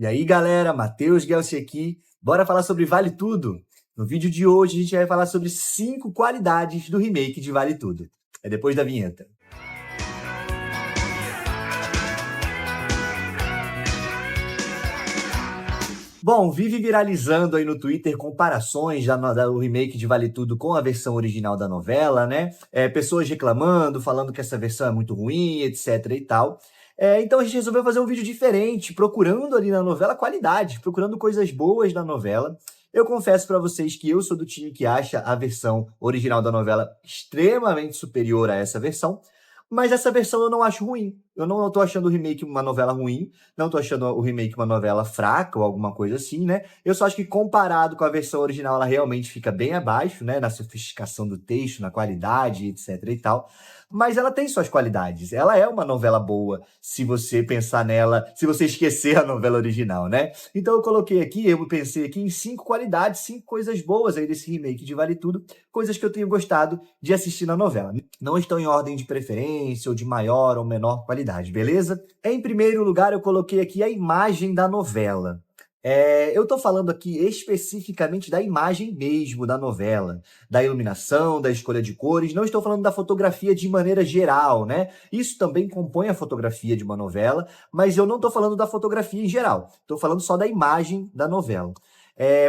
E aí, galera, Matheus Gelsi aqui. Bora falar sobre Vale Tudo? No vídeo de hoje, a gente vai falar sobre 5 qualidades do remake de Vale Tudo. É depois da vinheta. Bom, vive viralizando aí no Twitter comparações do remake de Vale Tudo com a versão original da novela, né? Pessoas reclamando, falando que essa versão é muito ruim, etc e tal. Então a gente resolveu fazer um vídeo diferente, procurando ali na novela qualidade, procurando coisas boas na novela. Eu confesso pra vocês que eu sou do time que acha a versão original da novela extremamente superior a essa versão, mas essa versão eu não acho ruim. Eu não tô achando o remake uma novela ruim, não tô achando o remake uma novela fraca ou alguma coisa assim, né? Eu só acho que comparado com a versão original, ela realmente fica bem abaixo, né? Na sofisticação do texto, na qualidade, etc e tal. Mas ela tem suas qualidades. Ela é uma novela boa, se você pensar nela, se você esquecer a novela original, né? Então eu pensei aqui em 5 qualidades, 5 coisas boas aí desse remake de Vale Tudo, coisas que eu tenho gostado de assistir na novela. Não estão em ordem de preferência ou de maior ou menor qualidade, beleza? Em primeiro lugar, eu coloquei aqui a imagem da novela. Eu tô falando aqui especificamente da imagem mesmo da novela, da iluminação, da escolha de cores, não estou falando da fotografia de maneira geral, né? Isso também compõe a fotografia de uma novela, mas eu não estou falando da fotografia em geral, estou falando só da imagem da novela.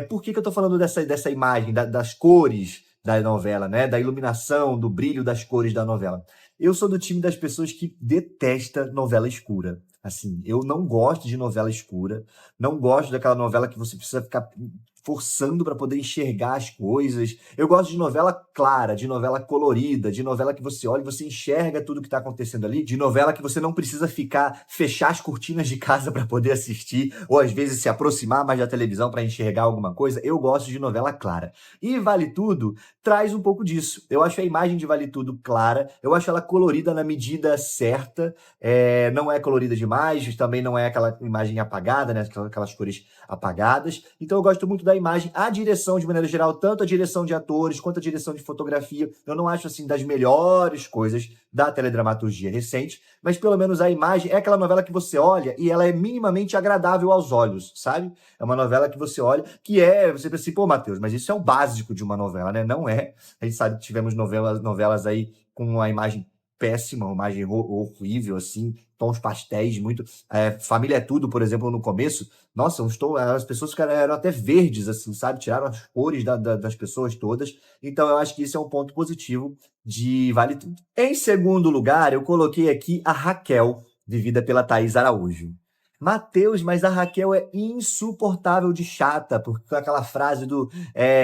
Por que eu estou falando dessa imagem, das cores da novela, né? Da iluminação, do brilho das cores da novela? Eu sou do time das pessoas que detesta novela escura. Assim, eu não gosto de novela escura, não gosto daquela novela que você precisa ficar forçando para poder enxergar as coisas. Eu gosto de novela clara, de novela colorida, de novela que você olha e você enxerga tudo que está acontecendo ali, de novela que você não precisa fechar as cortinas de casa para poder assistir, ou às vezes se aproximar mais da televisão para enxergar alguma coisa. Eu gosto de novela clara. E Vale Tudo traz um pouco disso. Eu acho a imagem de Vale Tudo clara, eu acho ela colorida na medida certa, não é colorida demais, também não é aquela imagem apagada, né? Aquelas cores apagadas. Então eu gosto muito da imagem, a direção de maneira geral, tanto a direção de atores quanto a direção de fotografia, eu não acho assim das melhores coisas da teledramaturgia recente, mas pelo menos a imagem é aquela novela que você olha e ela é minimamente agradável aos olhos, sabe? É uma novela que você olha, você pensa assim, pô, Matheus, mas isso é o básico de uma novela, né? Não é. A gente sabe que tivemos novelas aí com uma imagem péssima, uma imagem horrível, assim, tons pastéis, muito. Família é Tudo, por exemplo, no começo, nossa, as pessoas eram até verdes, assim, sabe? Tiraram as cores das pessoas todas. Então, eu acho que isso é um ponto positivo de Vale Tudo. Em segundo lugar, eu coloquei aqui a Raquel, vivida pela Thaís Araújo. Matheus, mas a Raquel é insuportável de chata, porque aquela frase do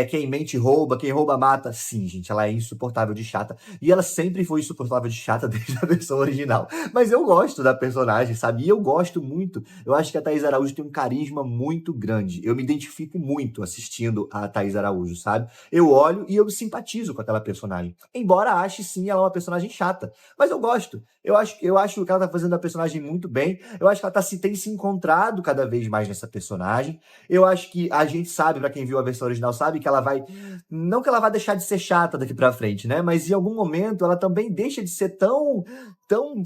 quem mente rouba, quem rouba mata. Sim, gente, ela é insuportável de chata. E ela sempre foi insuportável de chata desde a versão original. Mas eu gosto da personagem, sabe? E eu gosto muito. Eu acho que a Thaís Araújo tem um carisma muito grande. Eu me identifico muito assistindo a Thaís Araújo, sabe? Eu olho e eu simpatizo com aquela personagem. Embora ache, sim, ela uma personagem chata. Mas eu gosto. Eu acho que ela tá fazendo a personagem muito bem. Eu acho que ela tem se encontrado cada vez mais nessa personagem. Eu acho que a gente sabe, pra quem viu a versão original, sabe que ela vai. Não que ela vai deixar de ser chata daqui pra frente, né? Mas em algum momento ela também deixa de ser tão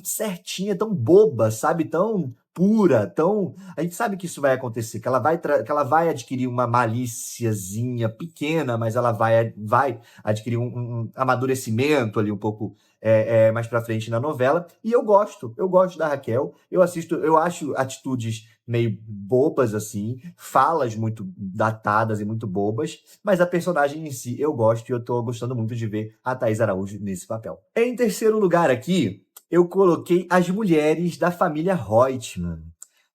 certinha, tão boba, sabe? Tão pura, tão. A gente sabe que isso vai acontecer, que ela vai adquirir uma malíciazinha pequena, mas ela vai adquirir um amadurecimento ali um pouco mais pra frente na novela. E eu gosto da Raquel. Eu acho atitudes meio bobas, assim, falas muito datadas e muito bobas, mas a personagem em si eu gosto e eu tô gostando muito de ver a Thaís Araújo nesse papel. Em terceiro lugar aqui, eu coloquei as mulheres da família Reutemann.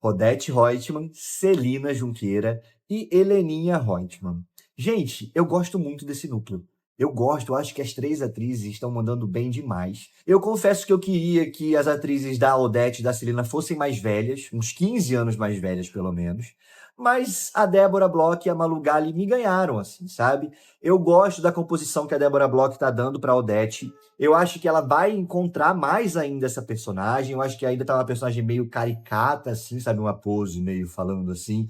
Odete Reutemann, Celina Junqueira e Heleninha Reutemann. Gente, eu gosto muito desse núcleo. Eu acho que as 3 atrizes estão mandando bem demais. Eu confesso que eu queria que as atrizes da Odete e da Celina fossem mais velhas, uns 15 anos mais velhas, pelo menos. Mas a Débora Bloch e a Malu Gali me ganharam, assim, sabe? Eu gosto da composição que a Débora Bloch tá dando pra Odete. Eu acho que ela vai encontrar mais ainda essa personagem. Eu acho que ainda tá uma personagem meio caricata, assim, sabe? Uma pose meio falando assim.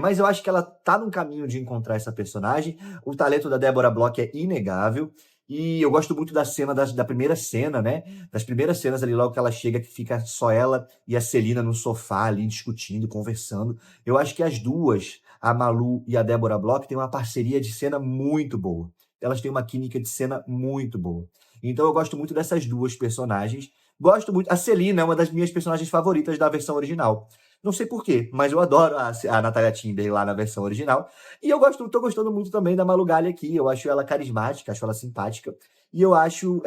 Mas eu acho que ela tá num caminho de encontrar essa personagem. O talento da Débora Bloch é inegável. E eu gosto muito da cena da primeira cena, né? Das primeiras cenas ali, logo que ela chega, que fica só ela e a Celina no sofá ali, discutindo, conversando. Eu acho que as duas, a Malu e a Débora Bloch, têm uma parceria de cena muito boa. Elas têm uma química de cena muito boa. Então eu gosto muito dessas duas personagens. Gosto muito. A Celina é uma das minhas personagens favoritas da versão original. Não sei por quê, mas eu adoro a Natalia Timber lá na versão original. E eu tô gostando muito também da Malu Galli aqui. Eu acho ela carismática, acho ela simpática. E eu acho.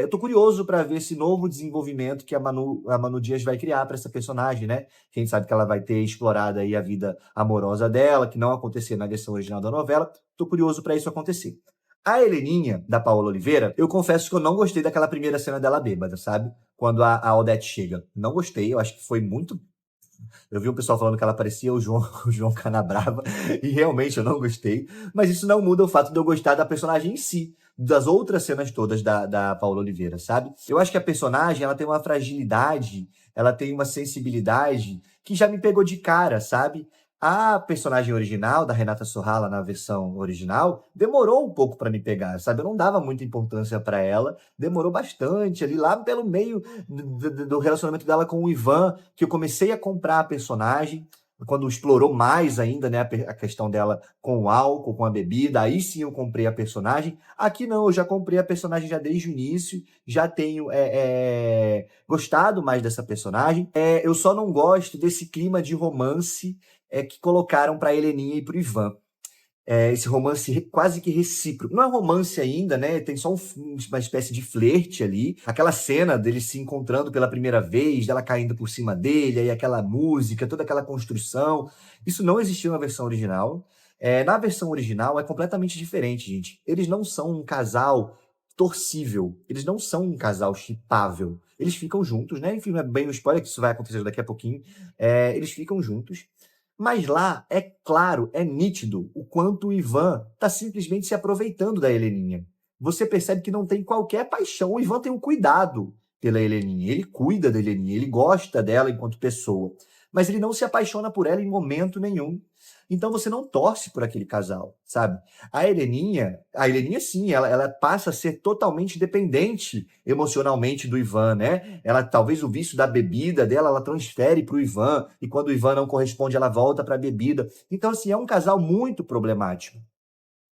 Eu tô curioso para ver esse novo desenvolvimento que a Manu Dias vai criar para essa personagem, né? Quem sabe que ela vai ter explorado aí a vida amorosa dela, que não aconteceu na versão original da novela. Tô curioso para isso acontecer. A Heleninha, da Paola Oliveira, eu confesso que eu não gostei daquela primeira cena dela bêbada, sabe? Quando a Odete chega. Não gostei, eu acho que foi muito. Eu vi o pessoal falando que ela parecia o João, o João Canabrava, e realmente eu não gostei. Mas isso não muda o fato de eu gostar da personagem em si, das outras cenas todas da Paola Oliveira, sabe? Eu acho que a personagem, ela tem uma fragilidade, ela tem uma sensibilidade que já me pegou de cara, sabe? A personagem original, da Renata Sorrala, na versão original, demorou um pouco pra me pegar, sabe? Eu não dava muita importância pra ela, demorou bastante ali, lá pelo meio do relacionamento dela com o Ivan, que eu comecei a comprar a personagem, quando explorou mais ainda, né, a questão dela com o álcool, com a bebida, aí sim eu comprei a personagem. Aqui não, eu já comprei a personagem já desde o início, já tenho gostado mais dessa personagem. Eu só não gosto desse clima de romance que colocaram para Heleninha e para o Ivan. Esse romance quase que recíproco. Não é romance ainda, né? Tem só uma espécie de flerte ali. Aquela cena deles se encontrando pela primeira vez, dela caindo por cima dele, aí aquela música, toda aquela construção. Isso não existiu na versão original. Na versão original é completamente diferente, gente. Eles não são um casal torcível. Eles não são um casal shippável. Eles ficam juntos, né? Enfim, não é bem um spoiler, que isso vai acontecer daqui a pouquinho. Eles ficam juntos. Mas lá é claro, é nítido o quanto o Ivan está simplesmente se aproveitando da Heleninha. Você percebe que não tem qualquer paixão. O Ivan tem um cuidado pela Heleninha. Ele cuida da Heleninha, ele gosta dela enquanto pessoa. Mas ele não se apaixona por ela em momento nenhum. Então você não torce por aquele casal, sabe? A Heleninha sim, ela passa a ser totalmente dependente emocionalmente do Ivan, né? Ela talvez o vício da bebida dela, ela transfere para o Ivan, e quando o Ivan não corresponde, ela volta para a bebida. Então, assim, é um casal muito problemático.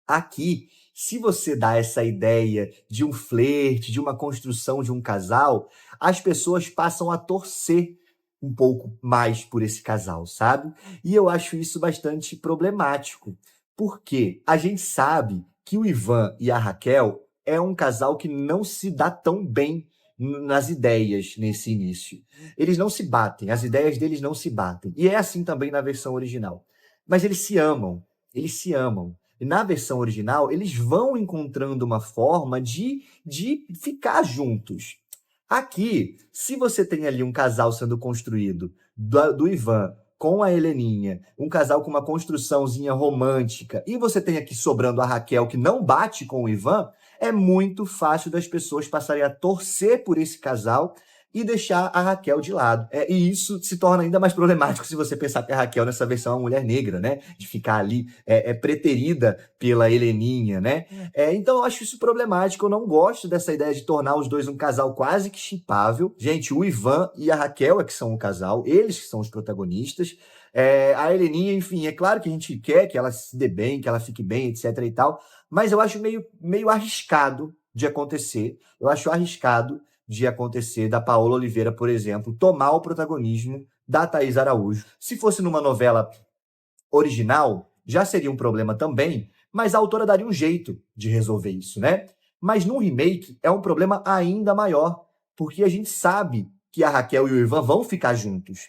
Aqui, se você dá essa ideia de um flerte, de uma construção de um casal, as pessoas passam a torcer um pouco mais por esse casal, sabe? E eu acho isso bastante problemático, porque a gente sabe que o Ivan e a Raquel é um casal que não se dá tão bem nas ideias nesse início. Eles não se batem, as ideias deles não se batem. E é assim também na versão original. Mas eles se amam, eles se amam. E na versão original, eles vão encontrando uma forma de ficar juntos. Aqui, se você tem ali um casal sendo construído do Ivan com a Heleninha, um casal com uma construçãozinha romântica, e você tem aqui sobrando a Raquel que não bate com o Ivan, é muito fácil das pessoas passarem a torcer por esse casal e deixar a Raquel de lado. E isso se torna ainda mais problemático se você pensar que a Raquel, nessa versão, é uma mulher negra, né? De ficar ali preterida pela Heleninha, né? Então eu acho isso problemático. Eu não gosto dessa ideia de tornar os dois um casal quase que shippável. Gente, o Ivan e a Raquel é que são um casal, eles que são os protagonistas. A Heleninha, enfim, é claro que a gente quer que ela se dê bem, que ela fique bem, etc e tal, mas eu acho meio arriscado de acontecer. Eu acho arriscado de acontecer da Paola Oliveira, por exemplo, tomar o protagonismo da Thaís Araújo. Se fosse numa novela original, já seria um problema também, mas a autora daria um jeito de resolver isso, né? Mas num remake é um problema ainda maior, porque a gente sabe que a Raquel e o Ivan vão ficar juntos.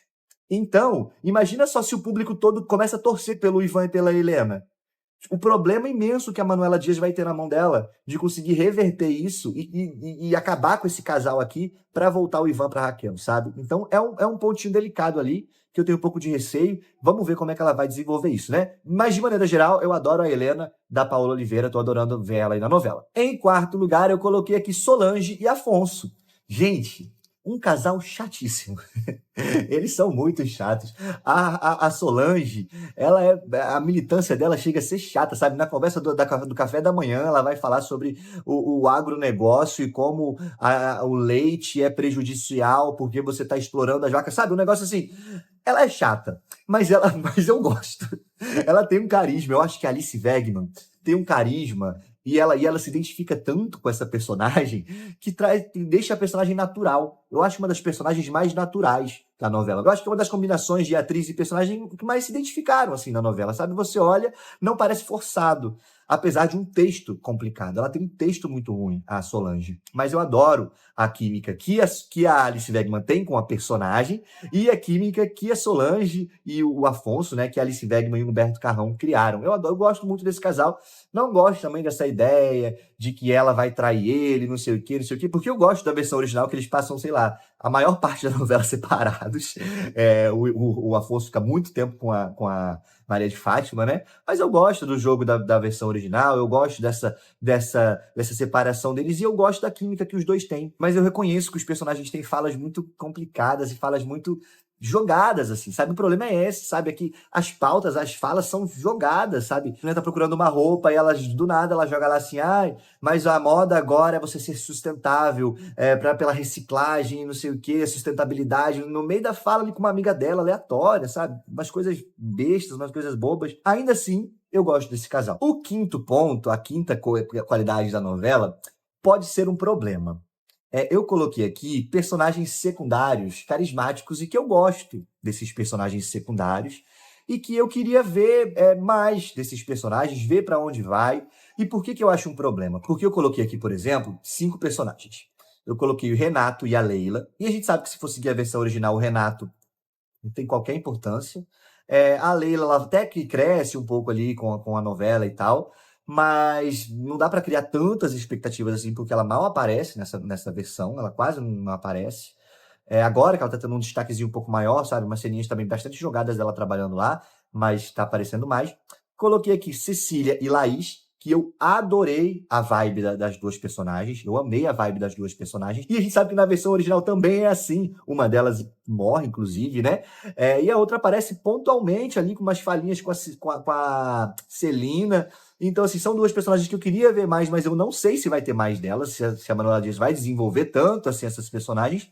Então, imagina só se o público todo começa a torcer pelo Ivan e pela Helena. O problema imenso que a Manuela Dias vai ter na mão dela de conseguir reverter isso e acabar com esse casal aqui para voltar o Ivan para Raquel, sabe? Então é um pontinho delicado ali que eu tenho um pouco de receio. Vamos ver como é que ela vai desenvolver isso, né? Mas de maneira geral, eu adoro a Helena da Paola Oliveira, tô adorando ver ela aí na novela. Em quarto lugar, eu coloquei aqui Solange e Afonso. Gente, um casal chatíssimo. Eles são muito chatos. A Solange, ela a militância dela chega a ser chata, sabe? Na conversa do café da manhã, ela vai falar sobre o agronegócio e como o leite é prejudicial porque você está explorando as vacas, sabe? Um negócio assim. Ela é chata, mas eu gosto. Ela tem um carisma. Eu acho que a Alice Wegman tem um carisma e ela se identifica tanto com essa personagem que deixa a personagem natural. Eu acho uma das personagens mais naturais da novela. Eu acho que é uma das combinações de atriz e personagem que mais se identificaram assim na novela, sabe? Você olha, não parece forçado, apesar de um texto complicado. Ela tem um texto muito ruim, a Solange. Mas eu adoro a química que a Alice Wegman tem com a personagem e a química que a Solange e o Afonso, né, que a Alice Wegman e o Humberto Carrão criaram. Eu gosto muito desse casal. Não gosto também dessa ideia de que ela vai trair ele, não sei o quê, não sei o quê, porque eu gosto da versão original que eles passam, sei lá, a maior parte da novela separados. O Afonso fica muito tempo com a Maria de Fátima, né? Mas eu gosto do jogo da versão original, eu gosto dessa separação deles e eu gosto da química que os dois têm. Mas eu reconheço que os personagens têm falas muito complicadas e falas muito jogadas, assim, sabe? O problema é esse, sabe? É que as pautas, as falas são jogadas, sabe? A mulher tá procurando uma roupa e do nada, ela joga lá assim, ai, mas a moda agora é você ser sustentável, pela reciclagem, não sei o quê, sustentabilidade, no meio da fala ali com uma amiga dela, aleatória, sabe? Umas coisas bestas, umas coisas bobas. Ainda assim, eu gosto desse casal. O quinto ponto, a quinta qualidade da novela, pode ser um problema. Eu coloquei aqui personagens secundários carismáticos e que eu gosto desses personagens secundários e que eu queria ver mais desses personagens, ver para onde vai. E por que eu acho um problema? Porque eu coloquei aqui, por exemplo, 5 personagens. Eu coloquei o Renato e a Leila. E a gente sabe que se for seguir a versão original, o Renato não tem qualquer importância. A Leila, ela até que cresce um pouco ali com a novela e tal, mas não dá para criar tantas expectativas assim, porque ela mal aparece nessa versão, ela quase não aparece. Agora que ela tá tendo um destaquezinho um pouco maior, sabe? Umas ceninhas também bastante jogadas dela trabalhando lá, mas tá aparecendo mais. Coloquei aqui Cecília e Laís, que eu adorei a vibe das duas personagens. Eu amei a vibe das duas personagens. E a gente sabe que na versão original também é assim. Uma delas morre, inclusive, né? E a outra aparece pontualmente ali com umas falinhas com a Celina. Então, assim, são duas personagens que eu queria ver mais, mas eu não sei se vai ter mais delas, se a Manuela Dias vai desenvolver tanto assim essas personagens.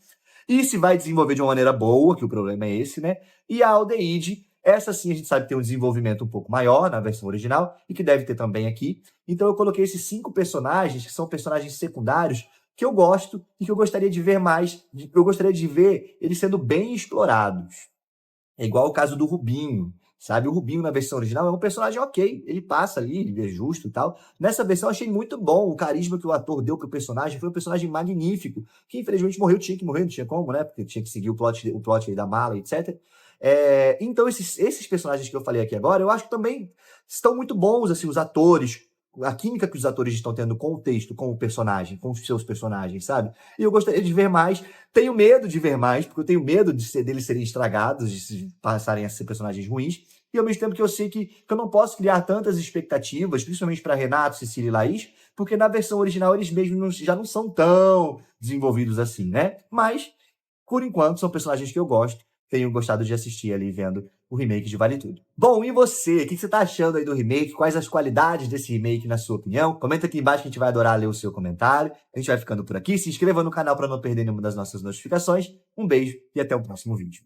E se vai desenvolver de uma maneira boa, que o problema é esse, né? E a Aldeide, essa sim a gente sabe que tem um desenvolvimento um pouco maior na versão original e que deve ter também aqui. Então eu coloquei esses 5 personagens, que são personagens secundários, que eu gosto e que eu gostaria de ver mais. Eu gostaria de ver eles sendo bem explorados. É igual o caso do Rubinho, sabe? O Rubinho na versão original é um personagem ok, ele passa ali, ele é justo e tal. Nessa versão eu achei muito bom, o carisma que o ator deu pro personagem foi um personagem magnífico, que infelizmente morreu, tinha que morrer, não tinha como, né? Porque tinha que seguir o plot aí da mala, etc. Então esses personagens que eu falei aqui agora, eu acho que também estão muito bons, assim, os atores, a química que os atores estão tendo com o texto, com o personagem, com os seus personagens, sabe? E eu gostaria de ver mais. Tenho medo de ver mais, porque eu tenho medo deles serem estragados, de passarem a ser personagens ruins. E ao mesmo tempo que eu sei que eu não posso criar tantas expectativas, principalmente para Renato, Cecília e Laís, porque na versão original eles mesmos já não são tão desenvolvidos assim, né? Mas, por enquanto, são personagens que eu gosto. Tenho gostado de assistir ali vendo o remake de Vale Tudo. Bom, e você? O que você tá achando aí do remake? Quais as qualidades desse remake, na sua opinião? Comenta aqui embaixo que a gente vai adorar ler o seu comentário. A gente vai ficando por aqui. Se inscreva no canal para não perder nenhuma das nossas notificações. Um beijo e até o próximo vídeo.